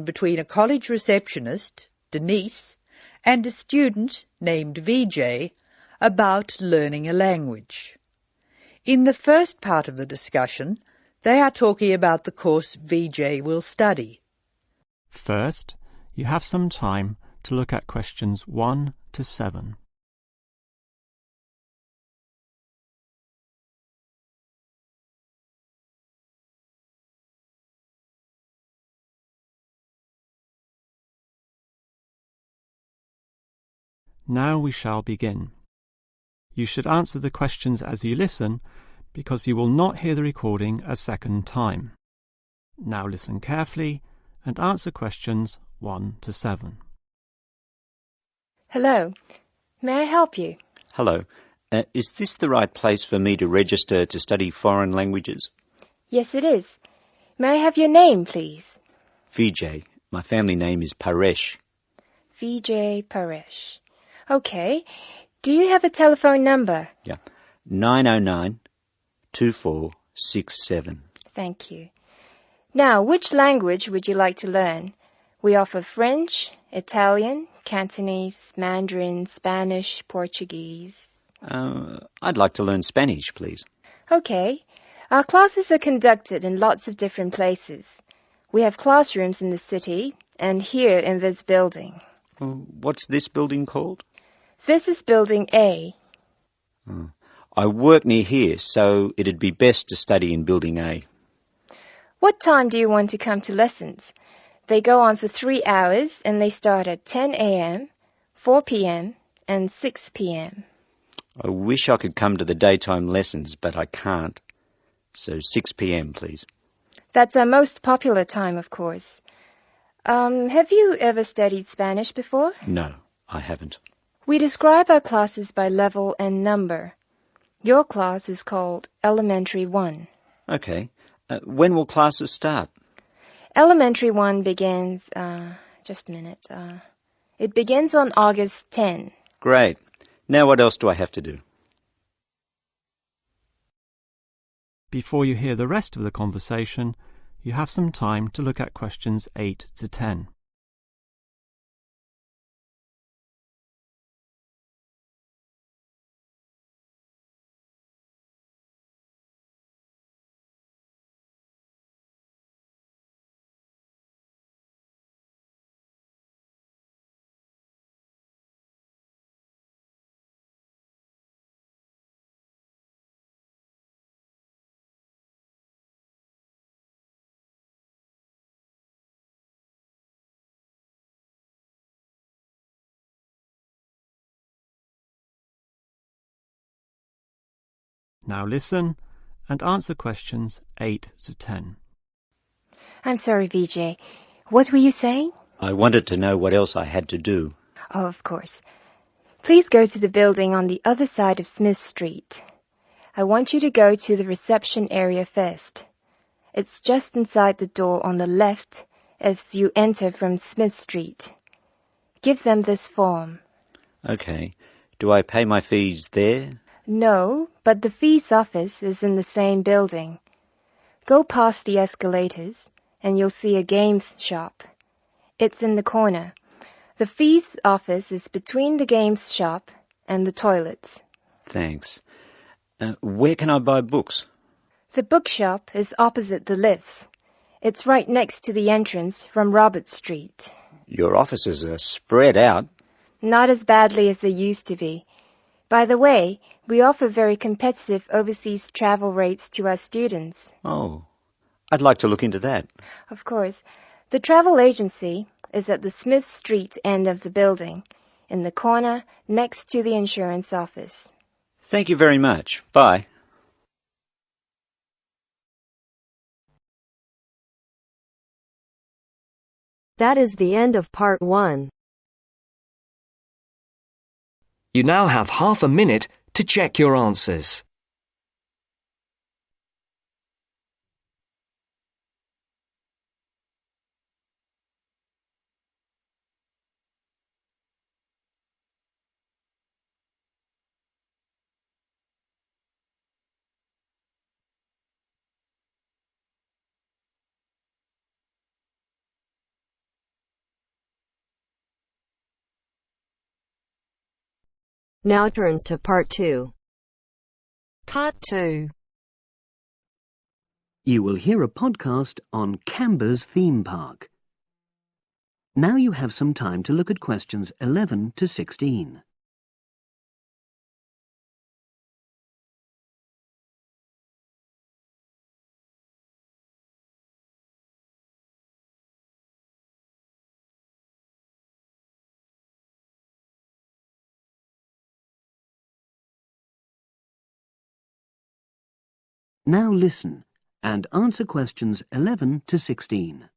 between a college receptionist, Denise, and a student named VJ about learning a language. In the first part of the discussion, they are talking about the course VJ will study. First, you have some time to look at questions 1 to 7. Now we shall begin. You should answer the questions as you listen, because you will not hear the recording a second time. Now listen carefully and answer questions 1 to 7. Hello. May I help you? Hello. Is this the right place for me to register to study foreign languages? Yes, it is. May I have your name, please? Vijay. My family name is Paresh. Vijay Paresh. Okay. Do you have a telephone number? Yeah. 909-2467. Thank you. Now, which language would you like to learn? We offer French, Italian, Cantonese, Mandarin, Spanish, Portuguese. I'd like to learn Spanish, please. Okay. Our classes are conducted in lots of different places. We have classrooms in the city and here in this building. What's this building called? This is Building A. I work near here, so it'd be best to study in Building A. What time do you want to come to lessons? They go on for 3 hours and they start at 10 a.m., 4 p.m., and 6 p.m. I wish I could come to the daytime lessons, but I can't. So 6 p.m, please. That's our most popular time, of course. Have you ever studied Spanish before? No, I haven't. We describe our classes by level and number. Your class is called Elementary 1. Okay. When will classes start? Elementary 1 begins, just a minute. It begins on August 10. Great. Now what else do I have to do? Before you hear the rest of the conversation, you have some time to look at questions 8 to 10. Now listen and answer questions 8 to 10. I'm sorry, Vijay. What were you saying? I wanted to know what else I had to do. Oh, of course. Please go to the building on the other side of Smith Street. I want you to go to the reception area first. It's just inside the door on the left as you enter from Smith Street. Give them this form. Okay. Do I pay my fees there? No, but the fees office is in the same building. Go past the escalators and you'll see a games shop. It's in the corner. The fees office is between the games shop and the toilets. Thanks. Where can I buy books? The bookshop is opposite the lifts. It's right next to the entrance from Robert Street. Your offices are spread out. Not as badly as they used to be. By the way, we offer very competitive overseas travel rates to our students. Oh, I'd like to look into that. Of course. The travel agency is at the Smith Street end of the building, in the corner next to the insurance office. Thank you very much. Bye. That is the end of part 1. You now have half a minute to check your answers. Now turns to part 2. Part 2. You will hear a podcast on Camber's theme park. Now you have some time to look at questions 11 to 16. Now listen and answer questions 11 to 16.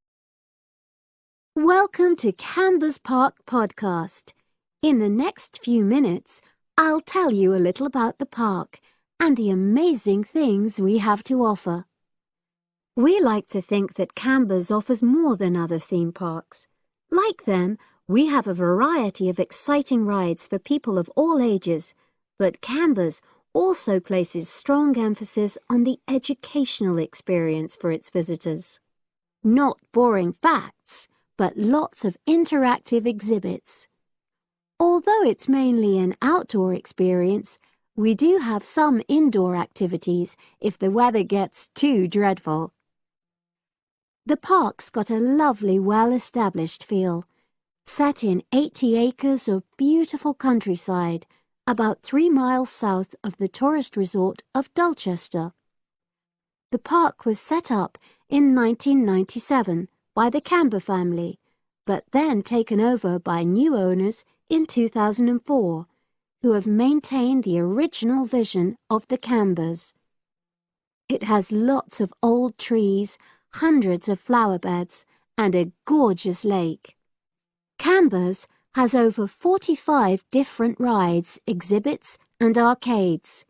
Welcome to Camber's Park podcast. In the next few minutes, I'll tell you a little about the park and the amazing things we have to offer. We like to think that Camber's offers more than other theme parks. Like them, we have a variety of exciting rides for people of all ages, but Camber's also places strong emphasis on the educational experience for its visitors. Not boring facts, but lots of interactive exhibits. Although it's mainly an outdoor experience, we do have some indoor activities if the weather gets too dreadful. The park's got a lovely, well-established feel, set in 80 acres of beautiful countryside, about 3 miles south of the tourist resort of Dulchester. The park was set up in 1997 by the Camber family, but then taken over by new owners in 2004, who have maintained the original vision of the Cambers. It has lots of old trees, hundreds of flower beds, and a gorgeous lake. Cambers has over 45 different rides, exhibits, and arcades.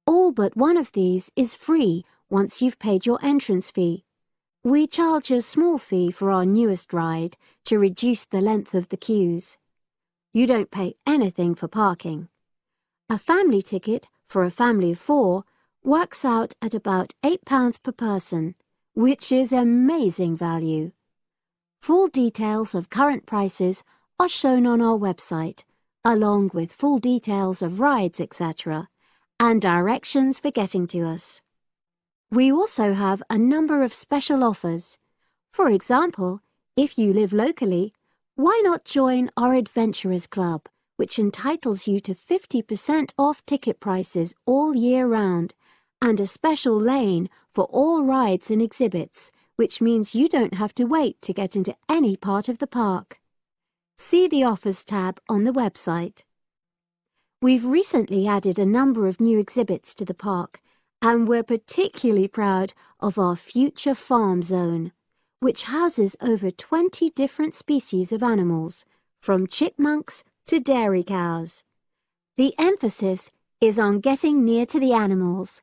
All but one of these is free once you've paid your entrance fee. We charge a small fee for our newest ride to reduce the length of the queues. You don't pay anything for parking. A family ticket for a family of 4 works out at about £8 per person, which is amazing value. Full details of current prices are shown on our website, along with full details of rides, etc., and directions for getting to us. We also have a number of special offers. For example, if you live locally, why not join our Adventurers Club, which entitles you to 50% off ticket prices all year round, and a special lane for all rides and exhibits, which means you don't have to wait to get into any part of the park. See the Offers tab on the website. We've recently added a number of new exhibits to the park, and we're particularly proud of our Future Farm Zone, which houses over 20 different species of animals, from chipmunks to dairy cows. The emphasis is on getting near to the animals.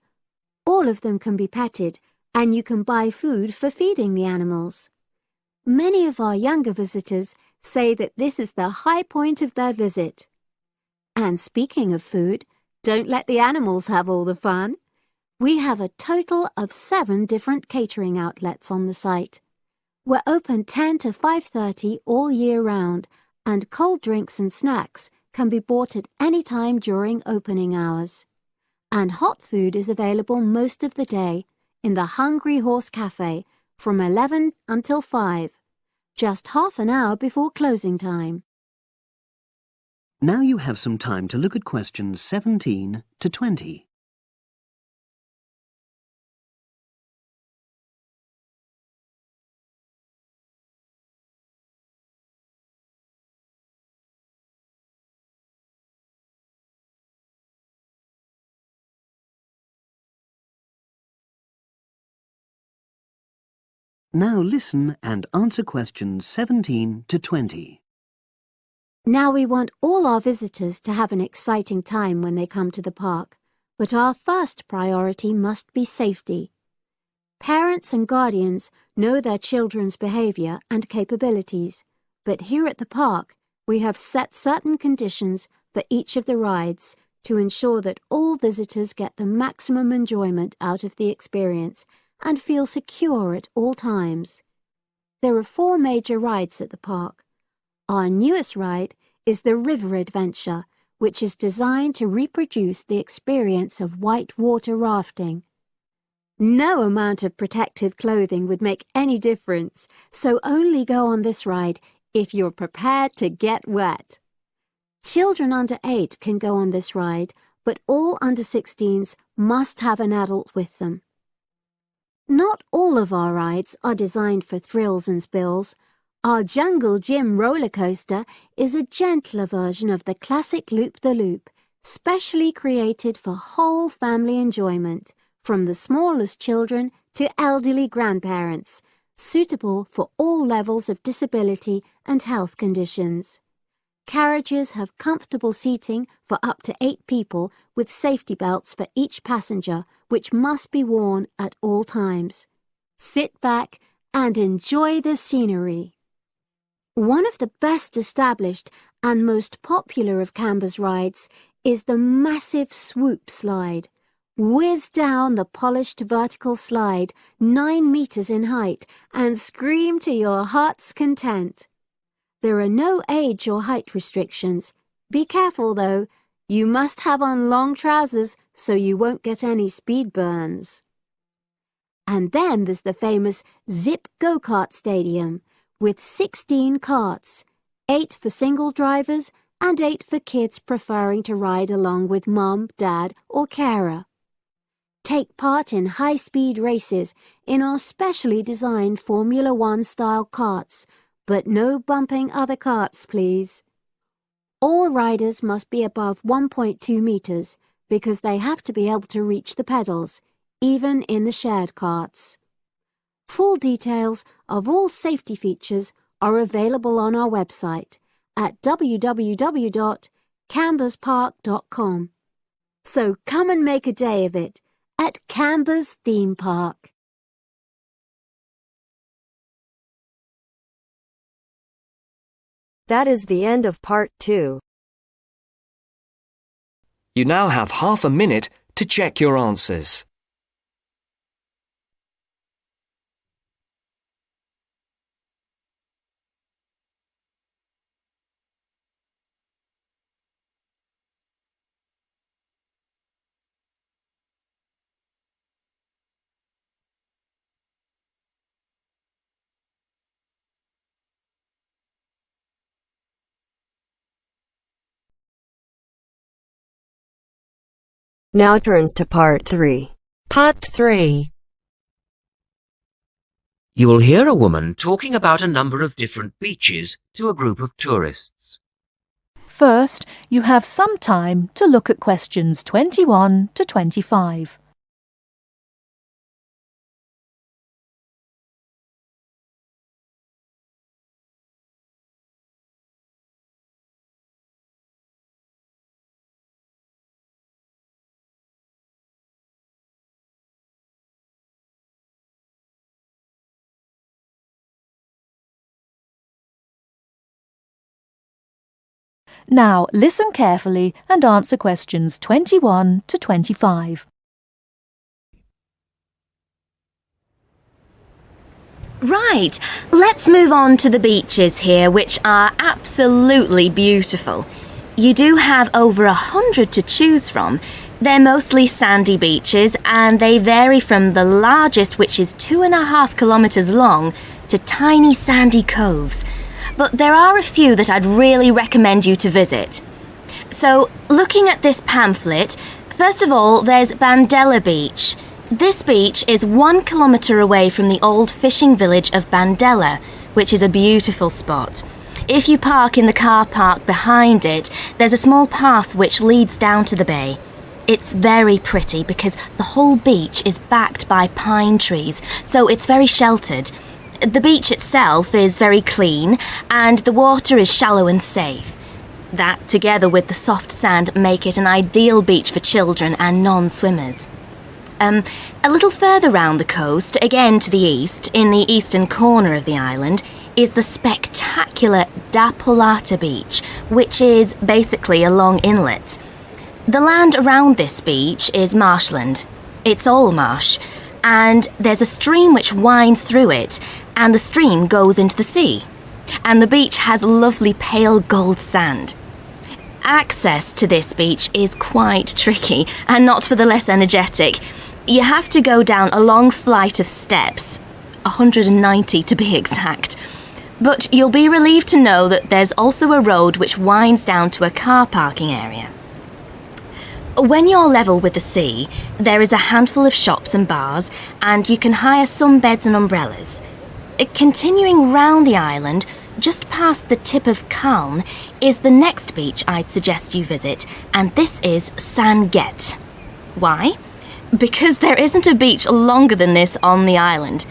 All of them can be petted, and you can buy food for feeding the animals. Many of our younger visitors say that this is the high point of their visit. And speaking of food, don't let the animals have all the fun. We have a total of 7 different catering outlets on the site. We're open 10 to 5:30 all year round, and cold drinks and snacks can be bought at any time during opening hours. And hot food is available most of the day in the Hungry Horse Cafe from 11 until 5. Just half an hour before closing time. Now you have some time to look at questions 17 to 20. Now listen and answer questions 17 to 20. Now we want all our visitors to have an exciting time when they come to the park, but our first priority must be safety. Parents and guardians know their children's behaviour and capabilities, but here at the park we have set certain conditions for each of the rides to ensure that all visitors get the maximum enjoyment out of the experience and feel secure at all times. There are 4 major rides at the park. Our newest ride is the River Adventure, which is designed to reproduce the experience of whitewater rafting. No amount of protective clothing would make any difference, so only go on this ride if you're prepared to get wet. Children under 8 can go on this ride, but all under 16s must have an adult with them. Not all of our rides are designed for thrills and spills. Our Jungle Gym roller coaster is a gentler version of the classic Loop-the-Loop, specially created for whole family enjoyment, from the smallest children to elderly grandparents, suitable for all levels of disability and health conditions. Carriages have comfortable seating for up to 8 people with safety belts for each passenger, which must be worn at all times. Sit back and enjoy the scenery. One of the best established and most popular of Camber's rides is the massive Swoop slide. Whiz down the polished vertical slide 9 meters in height and scream to your heart's content. There are no age or height restrictions. Be careful though, you must have on long trousers so you won't get any speed burns. And then there's the famous Zip Go-Kart Stadium with 16 karts, 8 for single drivers and 8 for kids preferring to ride along with mum, dad or carer. Take part in high-speed races in our specially designed Formula One-style karts, but no bumping other karts, please. All riders must be above 1.2 meters because they have to be able to reach the pedals, even in the shared karts. Full details of all safety features are available on our website at www.camberspark.com. So come and make a day of it at Camber's Theme Park. That is the end of part 2. You now have half a minute to check your answers. Now turns to part 3. Part 3. You will hear a woman talking about a number of different beaches to a group of tourists. First, you have some time to look at questions 21 to 25. Now listen carefully and answer questions 21 to 25. Right, let's move on to the beaches here, which are absolutely beautiful. You do have over 100 to choose from. They're mostly sandy beaches and they vary from the largest, which is 2.5 kilometres long, to tiny sandy coves. But there are a few that I'd really recommend you to visit. So, looking at this pamphlet, first of all, there's Bandella Beach. This beach is 1 kilometre away from the old fishing village of Bandella, which is a beautiful spot. If you park in the car park behind it, there's a small path which leads down to the bay. It's very pretty because the whole beach is backed by pine trees, so it's very sheltered. The beach itself is very clean and the water is shallow and safe. That, together with the soft sand, make it an ideal beach for children and non-swimmers. A little further round the coast, again to the east, in the eastern corner of the island, is the spectacular Dapolata Beach, which is basically a long inlet. The land around this beach is marshland. It's all marsh, and there's a stream which winds through it, and the stream goes into the sea. And the beach has lovely pale gold sand. Access to this beach is quite tricky and not for the less energetic. You have to go down a long flight of steps, 190 to be exact. But you'll be relieved to know that there's also a road which winds down to a car parking area. When you're level with the sea, there is a handful of shops and bars, and you can hire some beds and umbrellas. Continuing round the island, just past the tip of Calne, is the next beach I'd suggest you visit, and this is Sanget. Why? Because there isn't a beach longer than this on the island.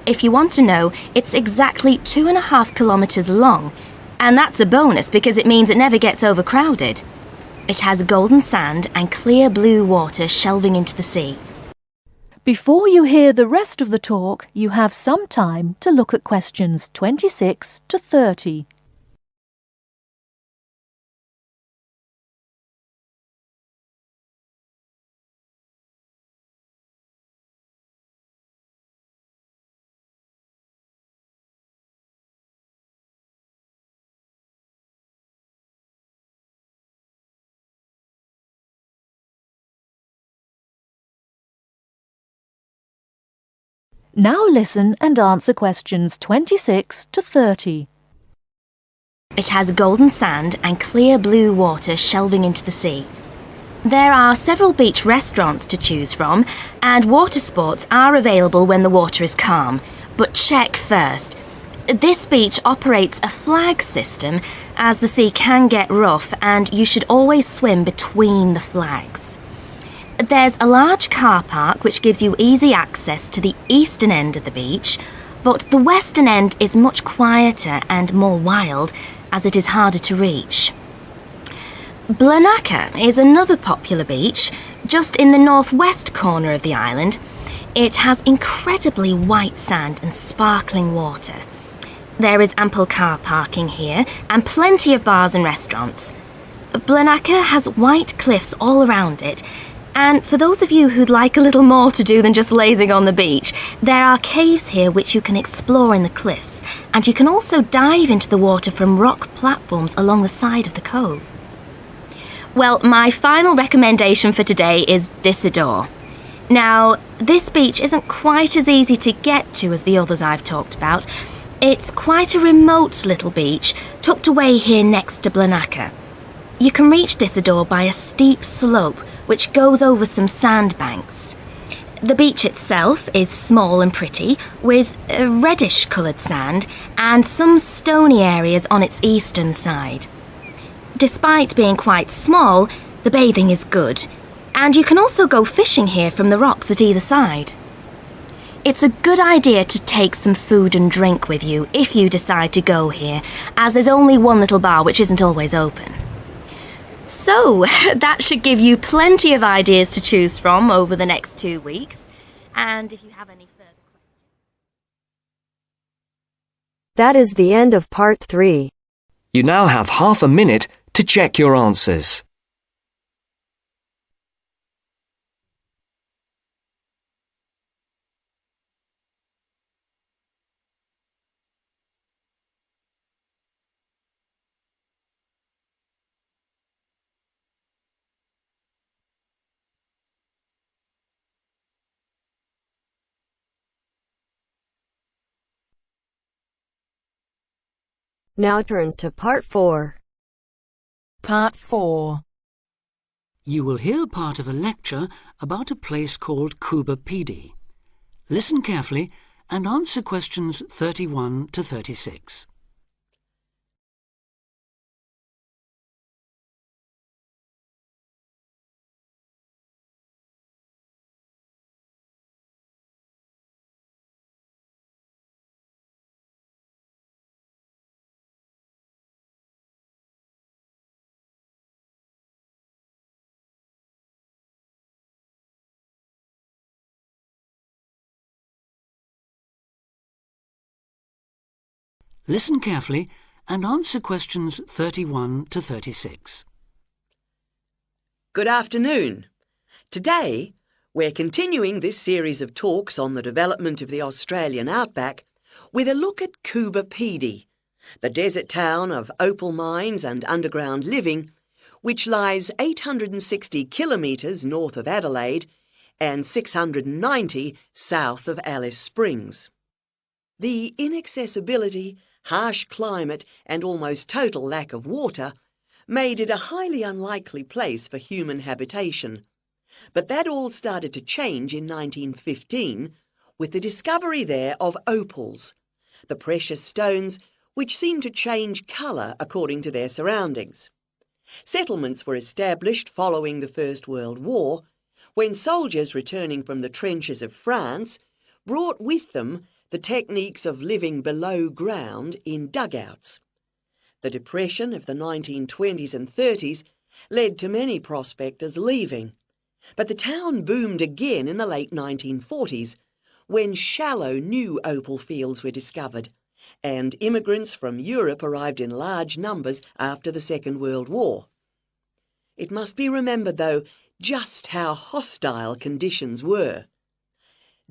If you want to know, it's exactly 2.5 kilometres long, and that's a bonus because it means it never gets overcrowded. It has golden sand and clear blue water shelving into the sea. Before you hear the rest of the talk, you have some time to look at questions 26 to 30. Now listen and answer questions 26 to 30. It has golden sand and clear blue water shelving into the sea. There are several beach restaurants to choose from, and water sports are available when the water is calm. But check first. This beach operates a flag system, as the sea can get rough and you should always swim between the flags. There's a large car park which gives you easy access to the eastern end of the beach, but the western end is much quieter and more wild, as it is harder to reach. Blanaka is another popular beach, just in the northwest corner of the island. It has incredibly white sand and sparkling water. There is ample car parking here and plenty of bars and restaurants. Blanaka has white cliffs all around it, and for those of you who'd like a little more to do than just lazing on the beach, there are caves here which you can explore in the cliffs, and you can also dive into the water from rock platforms along the side of the cove. Well, my final recommendation for today is Disador. Now, this beach isn't quite as easy to get to as the others I've talked about. It's quite a remote little beach, tucked away here next to Blanaka. You can reach Disador by a steep slope which goes over some sandbanks. The beach itself is small and pretty, with reddish-coloured sand and some stony areas on its eastern side. Despite being quite small, the bathing is good, and you can also go fishing here from the rocks at either side. It's a good idea to take some food and drink with you if you decide to go here, as there's only one little bar which isn't always open. So, that should give you plenty of ideas to choose from over the next 2 weeks. And if you have any further questions... That is the end of part 3. You now have half a minute to check your answers. Now turns to part 4. Part 4. You will hear part of a lecture about a place called Kuba Pidi. Listen carefully and answer questions 31 to 36. Listen carefully and answer questions 31 to 36. Good afternoon. Today, we're continuing this series of talks on the development of the Australian outback with a look at Kuba Pidi, the desert town of opal mines and underground living, which lies 860 kilometres north of Adelaide and 690 south of Alice Springs. The inaccessibility, harsh climate and almost total lack of water made it a highly unlikely place for human habitation. But that all started to change in 1915 with the discovery there of opals, the precious stones which seem to change colour according to their surroundings. Settlements were established following the First World War, when soldiers returning from the trenches of France brought with them the techniques of living below ground in dugouts. The Depression of the 1920s and 30s led to many prospectors leaving, but the town boomed again in the late 1940s, when shallow new opal fields were discovered, and immigrants from Europe arrived in large numbers after the Second World War. It must be remembered, though, just how hostile conditions were.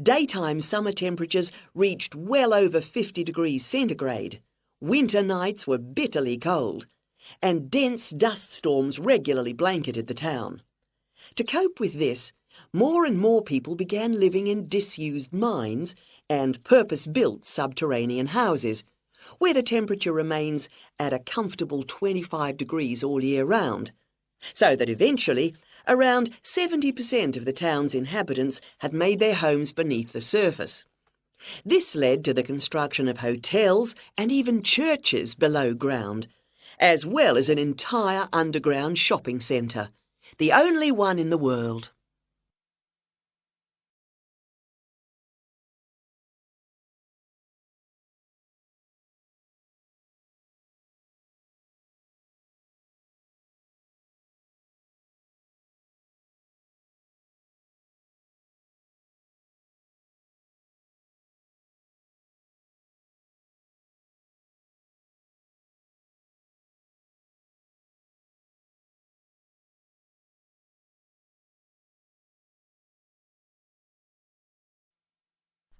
Daytime summer temperatures reached well over 50 degrees centigrade, winter nights were bitterly cold, and dense dust storms regularly blanketed the town. To cope with this, more and more people began living in disused mines and purpose-built subterranean houses, where the temperature remains at a comfortable 25 degrees all year round, so that eventually around 70% of the town's inhabitants had made their homes beneath the surface. This led to the construction of hotels and even churches below ground, as well as an entire underground shopping centre, the only one in the world.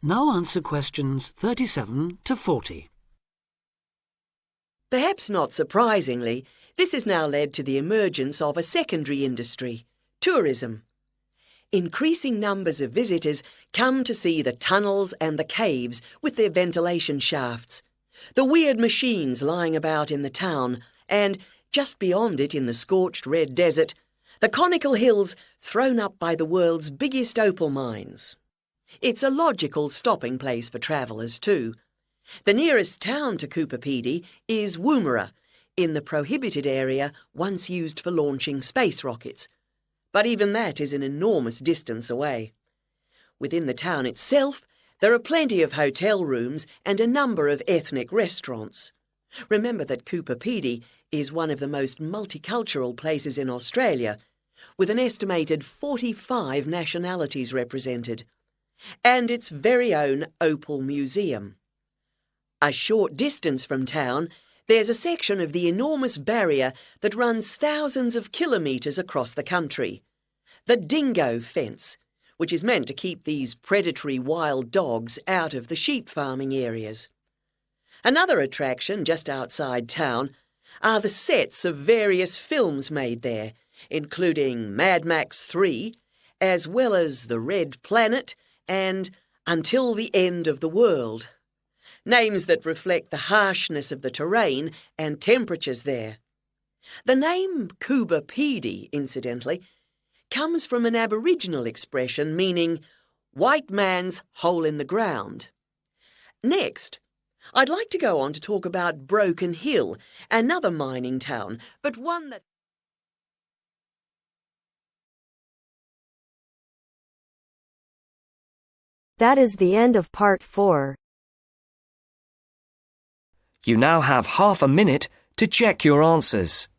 Now answer questions 37 to 40. Perhaps not surprisingly, this has now led to the emergence of a secondary industry, tourism. Increasing numbers of visitors come to see the tunnels and the caves with their ventilation shafts, the weird machines lying about in the town, and, just beyond it in the scorched red desert, the conical hills thrown up by the world's biggest opal mines. It's a logical stopping place for travellers too. The nearest town to Coober Pedy is Woomera, in the prohibited area once used for launching space rockets. But even that is an enormous distance away. Within the town itself, there are plenty of hotel rooms and a number of ethnic restaurants. Remember that Coober Pedy is one of the most multicultural places in Australia, with an estimated 45 nationalities represented, and its very own Opal Museum. A short distance from town, there's a section of the enormous barrier that runs thousands of kilometres across the country, the Dingo Fence, which is meant to keep these predatory wild dogs out of the sheep farming areas. Another attraction just outside town are the sets of various films made there, including Mad Max 3, as well as The Red Planet and Until the End of the World, names that reflect the harshness of the terrain and temperatures there. The name Coober Pedy, incidentally, comes from an Aboriginal expression meaning white man's hole in the ground. Next, I'd like to go on to talk about Broken Hill, another mining town, but one that... That is the end of part 4. You now have half a minute to check your answers.